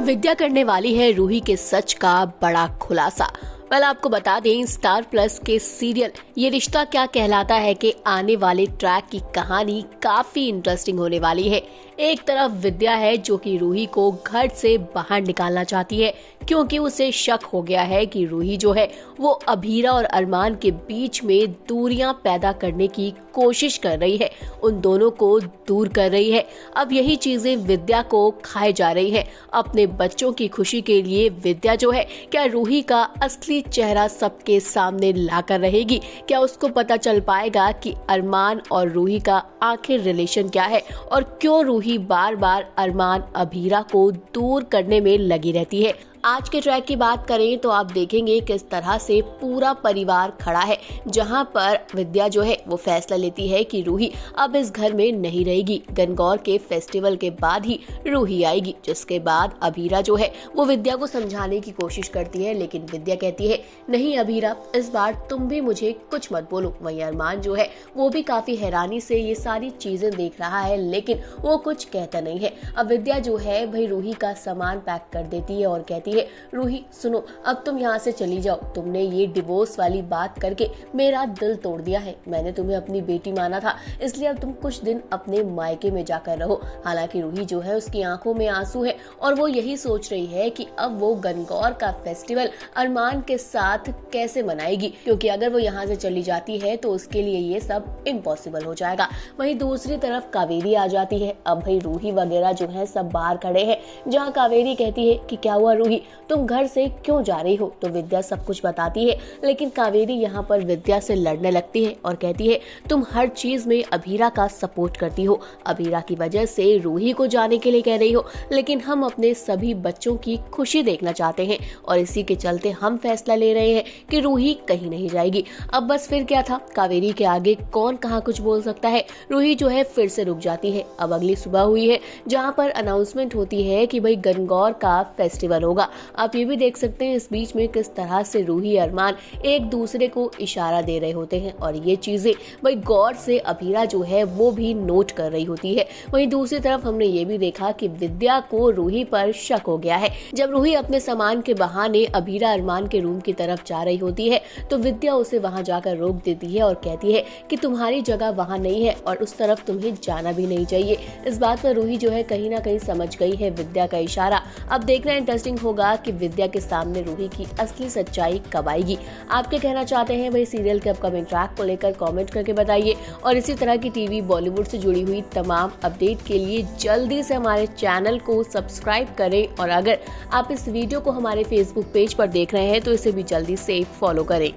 विद्या करने वाली है रूही के सच का बड़ा खुलासा। आपको बता दें, स्टार प्लस के सीरियल ये रिश्ता क्या कहलाता है कि आने वाले ट्रैक की कहानी काफी इंटरेस्टिंग होने वाली है। एक तरफ विद्या है जो कि रूही को घर से बाहर निकालना चाहती है क्योंकि उसे शक हो गया है कि रूही जो है वो अभीरा और अरमान के बीच में दूरियां पैदा करने की कोशिश कर रही है, उन दोनों को दूर कर रही है। अब यही चीजें विद्या को खाए जा रही है। अपने बच्चों की खुशी के लिए विद्या जो है क्या रूही का असली चेहरा सबके सामने लाकर रहेगी? क्या उसको पता चल पाएगा कि अरमान और रूही का आखिर रिलेशन क्या है और क्यों रूही बार बार अरमान अभीरा को दूर करने में लगी रहती है? आज के ट्रैक की बात करें तो आप देखेंगे किस तरह से पूरा परिवार खड़ा है, जहां पर विद्या जो है वो फैसला लेती है कि रूही अब इस घर में नहीं रहेगी। गणगौर के फेस्टिवल के बाद ही रूही आएगी, जिसके बाद अभीरा जो है वो विद्या को समझाने की कोशिश करती है, लेकिन विद्या कहती है नहीं अभीरा, इस बार तुम भी मुझे कुछ मत बोलो। वहीं अरमान जो है वो भी काफी हैरानी से ये सारी चीजें देख रहा है, लेकिन वो कुछ कहता नहीं है। अब विद्या जो है भाई रूही का सामान पैक कर देती है और कहती है रूही सुनो, अब तुम यहाँ से चली जाओ। तुमने ये डिवोर्स वाली बात करके मेरा दिल तोड़ दिया है। मैंने तुम्हें अपनी बेटी माना था, इसलिए अब तुम कुछ दिन अपने मायके में जाकर रहो। हालांकि रूही जो है उसकी आंखों में आंसू है और वो यही सोच रही है कि अब वो गणगौर का फेस्टिवल अरमान के साथ कैसे मनाएगी, क्योंकि अगर वो यहाँ से चली जाती है तो उसके लिए ये सब इम्पॉसिबल हो जाएगा। वहीं दूसरी तरफ कावेरी आ जाती है। अब भाई रूही वगैरह जो है सब बाहर खड़े हैं, जहाँ कावेरी कहती है कि क्या हुआ रूही, तुम घर से क्यों जा रही हो? तो विद्या सब कुछ बताती है, लेकिन कावेरी यहाँ पर विद्या से लड़ने लगती है और कहती है तुम हर चीज में अभीरा का सपोर्ट करती हो, अभीरा की वजह से रूही को जाने के लिए कह रही हो, लेकिन हम अपने सभी बच्चों की खुशी देखना चाहते हैं और इसी के चलते हम फैसला ले रहे हैं कि रूही कहीं नहीं जाएगी। अब बस फिर क्या था, कावेरी के आगे कौन कहाँ कुछ बोल सकता है। रूही जो है फिर से रुक जाती है। अब अगली सुबह हुई है जहाँ पर अनाउंसमेंट होती है कि भाई गणगौर का फेस्टिवल होगा। आप ये भी देख सकते हैं इस बीच में किस तरह से रूही अरमान एक दूसरे को इशारा दे रहे होते हैं और ये चीजें भाई गौर से अभीरा जो है वो भी नोट कर रही होती है। वहीं दूसरी तरफ हमने ये भी देखा कि विद्या को रूही पर शक हो गया है। जब रूही अपने सामान के बहाने अभीरा अरमान के रूम की तरफ जा रही होती है तो विद्या उसे वहां जाकर रोक देती है और कहती है कि तुम्हारी जगह वहां नहीं है और उस तरफ तुम्हें जाना भी नहीं चाहिए। इस बात पर रूही जो है कहीं ना कहीं समझ गई है विद्या का इशारा। अब देखना इंटरेस्टिंग होगा कि विद्या के सामने रूही की असली सच्चाई कब आएगी। आप क्या कहना चाहते हैं भाई सीरियल के अपकमिंग ट्रैक को लेकर? कमेंट करके बताइए और इसी तरह की टीवी बॉलीवुड से जुड़ी हुई तमाम अपडेट के लिए जल्दी से हमारे चैनल को सब्सक्राइब करें और अगर आप इस वीडियो को हमारे फेसबुक पेज पर देख रहे हैं तो इसे भी जल्दी से फॉलो करें।